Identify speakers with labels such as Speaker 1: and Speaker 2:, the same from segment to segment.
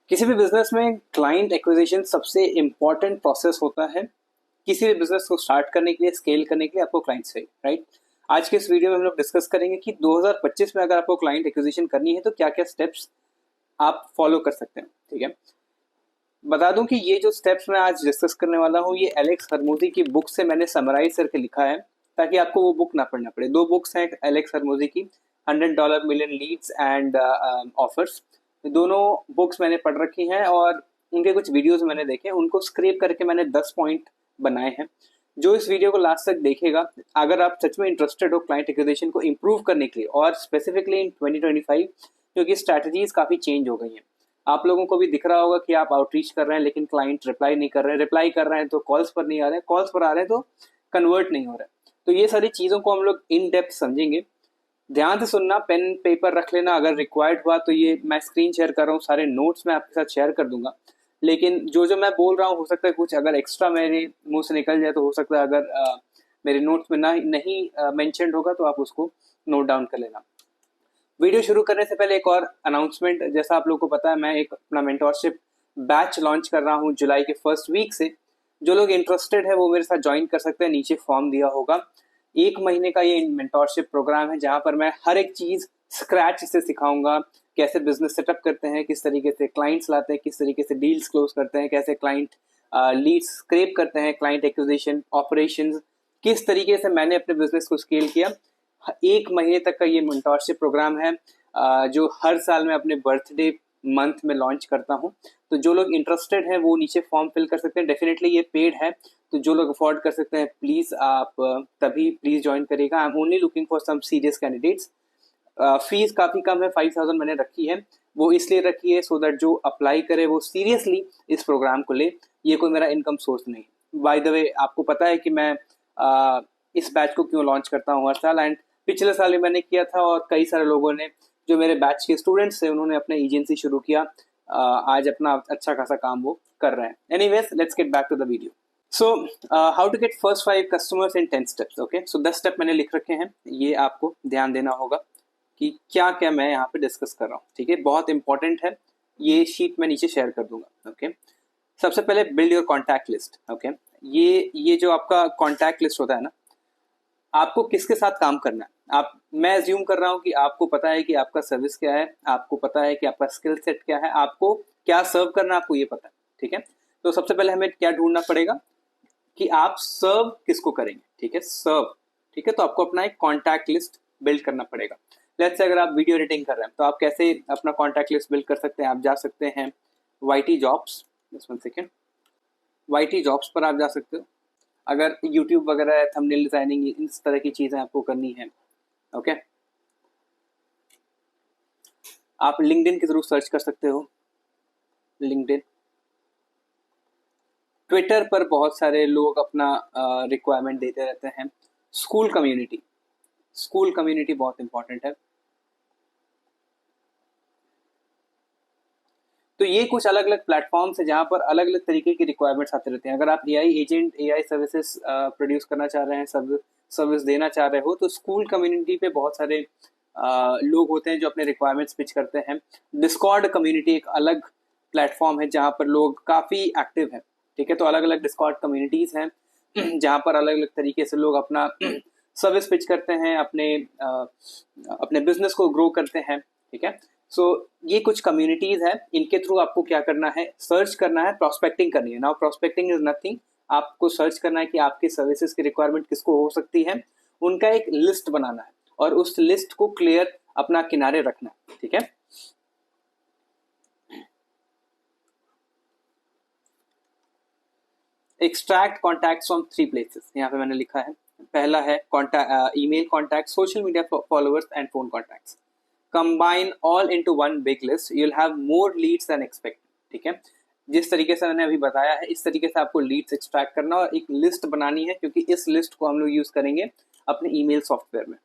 Speaker 1: किसी भी बिजनेस में क्लाइंट एक्विजिशन सबसे इम्पॉर्टेंट प्रोसेस होता है। किसी भी बिजनेस को स्टार्ट करने के लिए, स्केल करने के लिए आपको क्लाइंट चाहिए, राइट। आज के इस वीडियो में हम लोग डिस्कस करेंगे कि 2025 में अगर आपको क्लाइंट एक्विजिशन करनी है तो क्या क्या स्टेप्स आप फॉलो कर सकते हैं। ठीक है, बता दूं कि ये जो स्टेप्स मैं आज डिस्कस करने वाला हूँ ये एलेक्स हरमोजी की बुक से मैंने समराइज करके लिखा है, ताकि आपको वो बुक ना पढ़ना पड़े। दो बुक्स हैं एलेक्स हरमोजी की, $100 मिलियन लीड्स एंड ऑफर्स। दोनों बुक्स मैंने पढ़ रखी हैं और उनके कुछ वीडियोस मैंने देखे, उनको स्क्रैप करके मैंने 10 पॉइंट बनाए हैं। जो इस वीडियो को लास्ट तक देखेगा, अगर आप सच में इंटरेस्टेड हो क्लाइंट एक्विजिशन को इम्प्रूव करने के लिए और स्पेसिफिकली इन 2025, क्योंकि स्ट्रैटेजीज काफ़ी चेंज हो गई हैं। आप लोगों को भी दिख रहा होगा कि आप आउटरीच कर रहे हैं लेकिन क्लाइंट रिप्लाई नहीं कर रहे हैं, रिप्लाई कर रहे हैं तो कॉल्स पर नहीं आ रहे हैं, कॉल्स पर आ रहे हैं तो कन्वर्ट नहीं हो रहे हैं। तो ये सारी चीज़ों को हम लोग इन डेप्थ समझेंगे। ध्यान से सुनना, पेन पेपर रख लेना, अगर रिक्वायर्ड हुआ तो ये मैं स्क्रीन शेयर कर रहा हूँ, सारे नोट्स मैं आपके साथ शेयर कर दूंगा। लेकिन जो जो मैं बोल रहा हूँ हो सकता है कुछ अगर एक्स्ट्रा मेरे मुंह से निकल जाए तो हो सकता है अगर मेरे नोट्स में नहीं मेंशन्ड होगा तो आप उसको नोट डाउन कर लेना। वीडियो शुरू करने से पहले एक और अनाउंसमेंट, जैसा आप लोगों को पता है मैं एक अपना मेंटोरशिप बैच लॉन्च कर रहा हूँ जुलाई के फर्स्ट वीक से। जो लोग इंटरेस्टेड है वो मेरे साथ ज्वाइन कर सकते हैं, नीचे फॉर्म दिया होगा। 1 महीने का ये मेंटोरशिप प्रोग्राम है जहाँ पर मैं हर एक चीज़ स्क्रैच से सिखाऊंगा। कैसे बिजनेस सेटअप करते हैं, किस तरीके से क्लाइंट्स लाते हैं, किस तरीके से डील्स क्लोज करते हैं, कैसे क्लाइंट लीड्स स्क्रैप करते हैं, क्लाइंट एक्विजिशन ऑपरेशंस, किस तरीके से मैंने अपने बिजनेस को स्केल किया। 1 महीने तक का ये मेंटोरशिप प्रोग्राम है जो हर साल मैं अपने बर्थडे मंथ में लॉन्च करता हूँ। तो जो लोग इंटरेस्टेड हैं वो नीचे फॉर्म फिल कर सकते हैं। डेफिनेटली ये पेड है, तो जो लोग अफोर्ड कर सकते हैं प्लीज़ आप तभी प्लीज़ ज्वाइन करिएगा। I am only looking for some serious candidates. Fees काफ़ी कम है, 5000 मैंने रखी है। वो इसलिए रखी है सो दैट जो अप्लाई करे वो सीरियसली इस प्रोग्राम को ले। ये कोई मेरा इनकम सोर्स नहीं। बाय द वे आपको पता है कि मैं इस बैच को क्यों लॉन्च करता हूँ हर साल, एंड पिछले साल ही मैंने किया था और कई सारे लोगों ने, जो मेरे बैच के स्टूडेंट्स थे, उन्होंने अपना एजेंसी शुरू किया। आज अपना अच्छा खासा काम वो कर रहे हैं। Anyways, let's get back to the video. So how to get first 5 customers in 10 steps. Okay, so 10 step मैंने लिख रखे हैं, ये आपको ध्यान देना होगा कि क्या क्या मैं यहाँ पे डिस्कस कर रहा हूँ। ठीक है, बहुत इंपॉर्टेंट है। ये शीट मैं नीचे शेयर कर दूंगा। ओके, सबसे पहले build your contact list. Okay, ये जो आपका कॉन्टैक्ट लिस्ट होता है ना, आपको किसके साथ काम करना है। मैं अज्यूम कर रहा हूँ कि आपको पता है कि आपका सर्विस क्या है, आपको पता है कि आपका स्किल सेट क्या है, आपको क्या सर्व करना है, आपको ये पता है। ठीक है, तो सबसे पहले हमें क्या ढूंढना पड़ेगा कि आप सर्व किसको करेंगे। ठीक है, सर्व। ठीक है, तो आपको अपना एक कॉन्टैक्ट लिस्ट बिल्ड करना पड़ेगा। लेट्स से अगर आप वीडियो एडिटिंग कर रहे हैं तो आप कैसे अपना कॉन्टैक्ट लिस्ट बिल्ड कर सकते हैं। आप जा सकते हैं YT जॉब्स, YT जॉब्स पर आप जा सकते हो। अगर YouTube वगैरह थंबनेल डिजाइनिंग इस तरह की चीजें आपको करनी है, ओके, आप लिंक्डइन के थ्रू सर्च कर सकते हो। लिंक्डइन, ट्विटर पर बहुत सारे लोग अपना रिक्वायरमेंट देते रहते हैं। स्कूल कम्युनिटी, स्कूल कम्युनिटी बहुत इंपॉर्टेंट है। तो ये कुछ अलग अलग प्लेटफॉर्म्स है जहाँ पर अलग अलग तरीके की रिक्वायरमेंट्स आते रहते हैं। अगर आप AI agent, AI services produce करना चाह रहे हैं, सर्विस देना चाह रहे हो, तो स्कूल कम्युनिटी पे बहुत सारे लोग होते हैं जो अपने रिक्वायरमेंट्स पिच करते हैं। डिस्कॉर्ड कम्युनिटी एक अलग प्लेटफॉर्म है जहाँ पर लोग काफ़ी एक्टिव हैं। ठीक है, तो अलग अलग डिस्कॉर्ड कम्युनिटीज़ हैं जहाँ पर अलग अलग तरीके से लोग अपना सर्विस पिच करते हैं, अपने बिजनेस को ग्रो करते हैं। ठीक है, सो ये कुछ कम्युनिटीज हैं, इनके थ्रू आपको क्या करना है, सर्च करना है, प्रोस्पेक्टिंग करनी है। नाउ प्रोस्पेक्टिंग इज नथिंग, आपको सर्च करना है कि आपकी सर्विसेज की रिक्वायरमेंट किसको हो सकती है, उनका एक लिस्ट बनाना है और उस लिस्ट को क्लियर अपना किनारे रखना है। ठीक है, एक्सट्रैक्ट कॉन्टैक्ट्स फ्रॉम 3 प्लेसेस, यहाँ पे मैंने लिखा है। पहला है email contact, social media followers and phone contacts. Combine all into one big list, you'll have more leads than expected। ठीक है, जिस तरीके से मैंने अभी बताया है इस तरीके से आपको लीड्स एक्सट्रैक्ट करना और एक लिस्ट बनानी है, क्योंकि इस लिस्ट को हम लोग यूज करेंगे अपने ईमेल सॉफ्टवेयर में।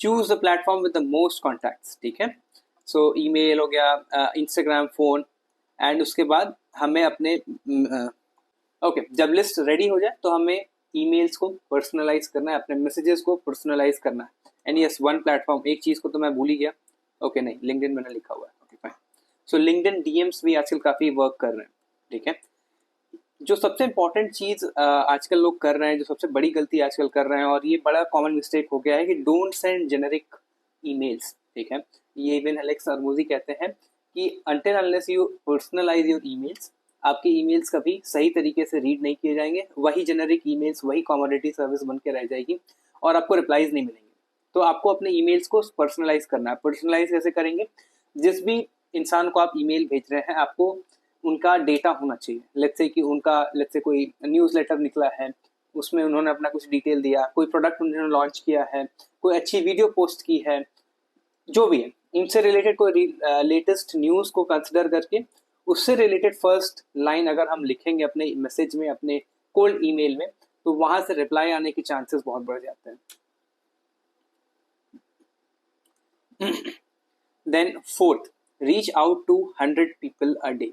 Speaker 1: Choose the platform with the most contacts. ठीक है, सो ईमेल हो गया, इंस्टाग्राम, फोन, एंड उसके बाद हमें अपने जब लिस्ट रेडी हो जाए तो हमें ईमेल्स को पर्सनलाइज करना है, अपने मैसेजेस को पर्सनलाइज करना है। एंड यस, वन प्लेटफॉर्म, एक चीज़ को तो मैं भूल ही गया, ओके नहीं, लिंक्डइन मैंने लिखा हुआ है, ओके फाइन। सो लिंक्डइन डीएम्स भी आजकल काफी वर्क कर रहे हैं, ठीक है। जो सबसे इंपॉर्टेंट चीज आजकल लोग कर रहे हैं, जो सबसे बड़ी गलती आजकल कर रहे हैं, और ये बड़ा कॉमन मिस्टेक हो गया है कि डोंट सेंड जेनेरिक ईमेल्स, ठीक है। ये इवन एलेक्स अर्मोजी कहते हैं कि until unless you personalise your emails, आपके ईमेल्स कभी सही तरीके से रीड नहीं किए जाएंगे, वही जेनेरिक ईमेल्स वही कमोडिटी सर्विस बन के रह जाएगी और आपको रिप्लाईज नहीं मिलेंगे। तो आपको अपने ईमेल्स को पर्सनलाइज करना है। पर्सनलाइज कैसे करेंगे? जिस भी इंसान को आप ईमेल भेज रहे हैं, आपको उनका डेटा होना चाहिए। लेट्स से कि उनका लेट्स से कोई न्यूज़ लेटर निकला है, उसमें उन्होंने अपना कुछ डिटेल दिया, कोई प्रोडक्ट उन्होंने लॉन्च किया है, कोई अच्छी वीडियो पोस्ट की है, जो भी है, इनसे रिलेटेड कोई लेटेस्ट न्यूज़ को कंसिडर करके उससे रिलेटेड फर्स्ट लाइन अगर हम लिखेंगे अपने मैसेज में, अपने कोल्ड ईमेल में, तो वहां से रिप्लाई आने के चांसेस बहुत बढ़ जाते हैं। Then fourth, reach out to 100 people a day.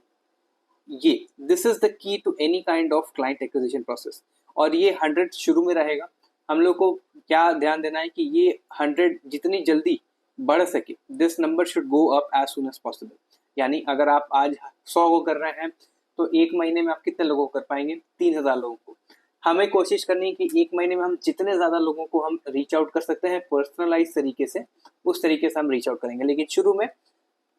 Speaker 1: ये this is the key to any kind of client acquisition process, और ये 100 शुरू में रहेगा। हम लोग को क्या ध्यान देना है कि ये 100 जितनी जल्दी बढ़ सके, this number should go up as soon as possible. यानी अगर आप आज 100 को कर रहे हैं, तो एक महीने में आप कितने लोगों को कर पाएंगे? 3000 लोगों को। हमें कोशिश करनी है कि एक महीने में हम जितने ज़्यादा लोगों को हम रीच आउट कर सकते हैं पर्सनलाइज तरीके से, उस तरीके से हम रीच आउट करेंगे। लेकिन शुरू में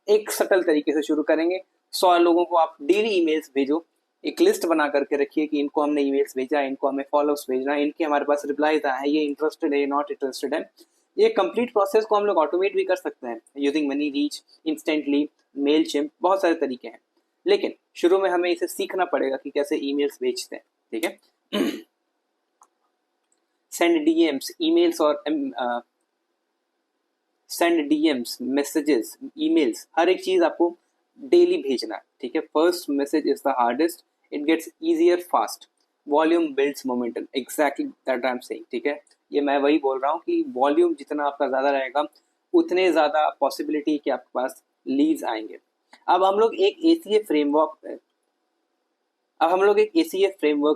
Speaker 1: एक सटल तरीके से शुरू करेंगे। 100 लोगों को आप डेली ईमेल्स भेजो, एक लिस्ट बना करके रखिए कि इनको हमने ईमेल्स भेजा है, इनको हमें फॉलोअप्स भेजना है, इनके हमारे पास रिप्लाईज आए हैं, ये इंटरेस्टेड है, नॉट इंटरेस्टेड है। ये कंप्लीट प्रोसेस को हम लोग ऑटोमेट भी कर सकते हैं using ManyReach, Instantly, Mailchimp, बहुत सारे तरीके हैं। लेकिन शुरू में हमें इसे सीखना पड़ेगा कि कैसे ईमेल्स भेजते हैं, ठीक है। सेंड डीएम्स, ईमेल्स और सेंड डीएम्स, मैसेजेस, ईमेल्स, हर एक चीज आपको डेली भेजना है, ठीक है। First message is the hardest, it gets easier fast, volume builds momentum, exactly that I am saying, ठीक है। ये मैं वही बोल रहा हूँ कि वॉल्यूम जितना आपका ज्यादा रहेगा, उतने ज्यादा पॉसिबिलिटी कि आपके पास लीड्स आएंगे। अब हम लोग एक एसीए फ्रेमवर्क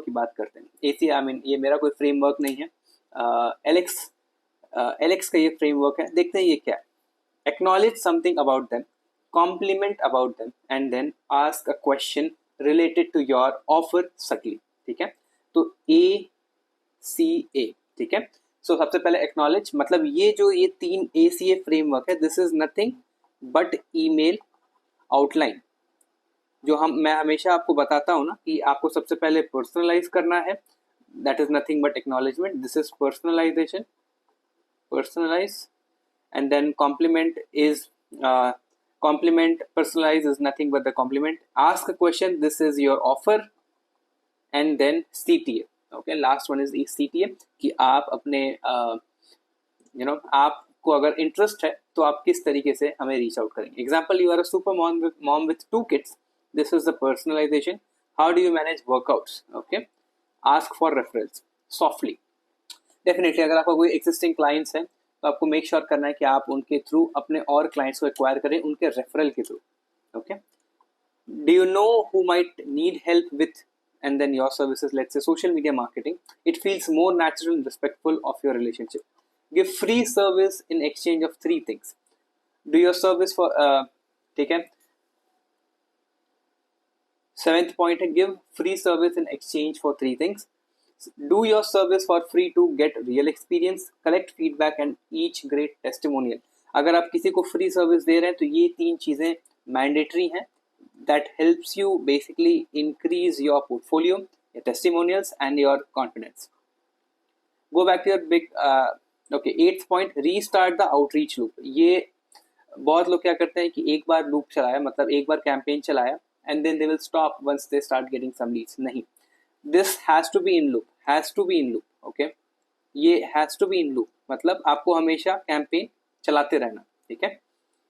Speaker 1: की बात करते हैं। एसीए आई मीन ये मेरा कोई फ्रेमवर्क नहीं है, एलेक्स का ये फ्रेमवर्क है। देखते हैं ये क्या है। Acknowledge something about them, compliment about them, and then ask a question related to your offer subtly, ठीक है। तो ACA, ठीक है। सो सबसे पहले एक्नॉलेज, मतलब ये जो ये 3 ACA फ्रेमवर्क है, this is nothing but email outline. जो मैं हमेशा आपको बताता हूँ ना कि आपको सबसे पहले पर्सनलाइज करना है, that is nothing but acknowledgement, this is personalization, personalize, and then complement, personalize is nothing but the complement. Ask a question, this is your offer, and then CTA, okay, last one is the CTA कि आप अपने आपको अगर interest है तो आप किस तरीके से हमें रीच आउट करेंगे। Example, you are a super mom with 2 kids, this is the personalization. How do you manage workouts? Okay, ask for reference softly. Definitely अगर आपका कोई एक्सिस्टिंग क्लाइंट्स हैं, तो आपको मेक श्योर करना है कि आप उनके थ्रू अपने और क्लाइंट्स को एक्वायर करें, उनके रेफरल के through, okay. Do you know who might need help with and then your services, let's say social media marketing, it feels more natural and respectful of your relationship. Give free service in exchange of 3 things. Do your service for, ठीक है। 7th point है give free service in exchange for 3 things. Do your service for free to get real experience, collect feedback and each great testimonial। अगर आप किसी को free service दे रहे हैं तो ये 3 चीजें मैंडेटरी हैं, that helps you basically increase your portfolio, your testimonials and your confidence। Go back to your big okay, 8th point, restart the outreach loop। ये बहुत लोग क्या करते हैं कि एक बार लूप चलाया, मतलब एक बार कैंपेन चलाया and then they will stop once they start getting some leads। नहीं, this has to be in loop, okay। ये has to be in loop, मतलब आपको हमेशा कैंपेन चलाते रहना, ठीक है।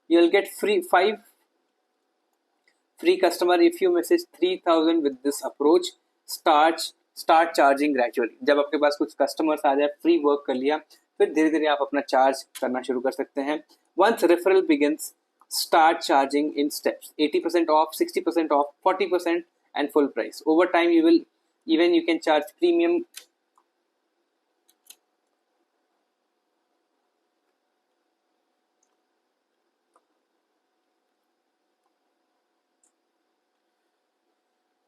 Speaker 1: you will get 5 free customer if you message 3000 with this approach। start charging gradually। जब आपके पास कुछ कस्टमर्स आ जाए, फ्री वर्क कर लिया, फिर धीरे धीरे आप अपना चार्ज करना शुरू कर सकते हैं। once referral begins, start charging in steps, 80% off, 60% off, 40% and full price। over time you can charge premium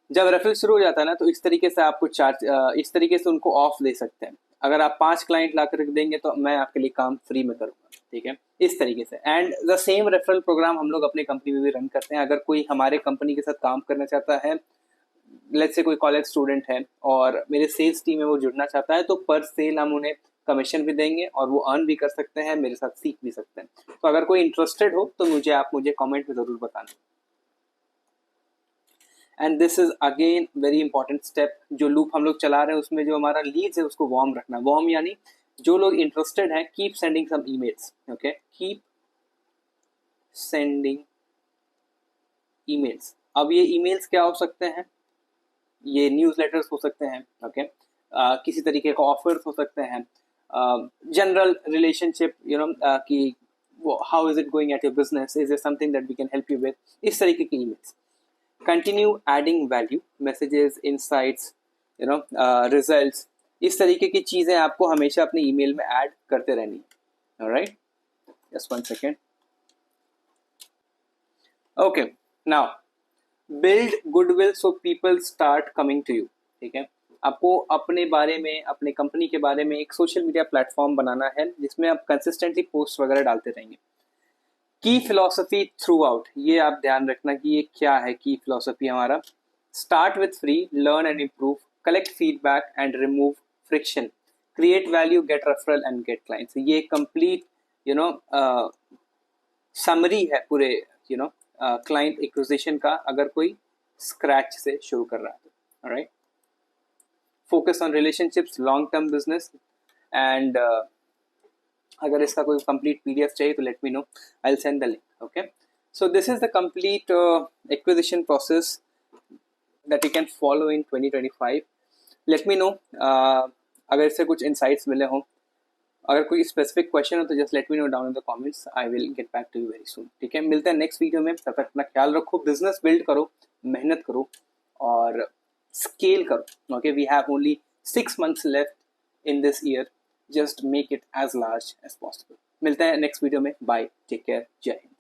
Speaker 1: जब रेफरल शुरू हो जाता है ना, तो इस तरीके से आपको चार्ज, इस तरीके से उनको ऑफ दे सकते हैं। अगर आप 5 क्लाइंट ला कर देंगे तो मैं आपके लिए काम फ्री में करूँगा, ठीक है, इस तरीके से। And the same referral program हम लोग अपनी कंपनी में भी रन करते हैं। अगर कोई हमारे कंपनी के साथ काम करना चाहता है, लेट्स से कोई कॉलेज स्टूडेंट है और मेरे सेल्स टीम में वो जुड़ना चाहता है, तो पर सेल हम उन्हें कमीशन भी देंगे और वो अर्न भी कर सकते हैं, मेरे साथ सीख भी सकते हैं। तो अगर कोई इंटरेस्टेड हो तो मुझे कमेंट में ज़रूर बताना। And this is again very important step, जो लूप हम लोग चला रहे हैं उसमें जो हमारा लीड्स है उसको वार्म रखना। वार्म यानी जो लोग इंटरेस्टेड हैं, keep sending some emails, okay, keep sending emails. अब ये ईमेल्स क्या हो सकते हैं? ये न्यूज़लेटर्स हो सकते हैं, ओके, किसी तरीके का ऑफर्स हो सकते हैं, जनरल रिलेशनशिप, यू नो, कि how is it going at your business, is it something that we can help you with, इस तरीके की emails. Continue adding value, messages, insights, you know, results, इस तरीके की चीज़ें आपको हमेशा अपने ईमेल में ऐड करते रहनी है। Alright, just 1 second. Okay, now build goodwill so people start coming to you, ठीक है। आपको अपने बारे में, अपने कंपनी के बारे में एक सोशल मीडिया प्लेटफॉर्म बनाना है जिसमें आप कंसिस्टेंटली पोस्ट वगैरह डालते रहेंगे। की फिलॉसफी थ्रू आउट, ये आप ध्यान रखना कि ये क्या है की फिलॉसफी हमारा। Start with free, learn and improve, collect feedback and remove friction, create value, get referral and get clients. ये कंप्लीट, यू नो, समरी है पूरे, यू नो, क्लाइंट एक्विजिशन का, अगर कोई स्क्रैच से शुरू कर रहा है तो। Alright, focus on relationships, long term business and अगर इसका कोई कंप्लीट पीडीएफ चाहिए तो late me no, I will send the link, okay. So this is the complete acquisition process that you can follow in 2025. Let me know अगर इससे कुछ insights मिले हों। अगर कोई स्पेसिफिक क्वेश्चन हो तो just let me know down in the comments, I will get back to you very soon, ठीक है। मिलते हैं नेक्स्ट वीडियो में, तब तक अपना ख्याल रखो, बिजनेस बिल्ड करो, मेहनत करो और स्केल करो, okay. We have only 6 months left in this year, just make it as large as possible. मिलते हैं नेक्स्ट वीडियो में, बाय, टेक केयर, जय हिंद।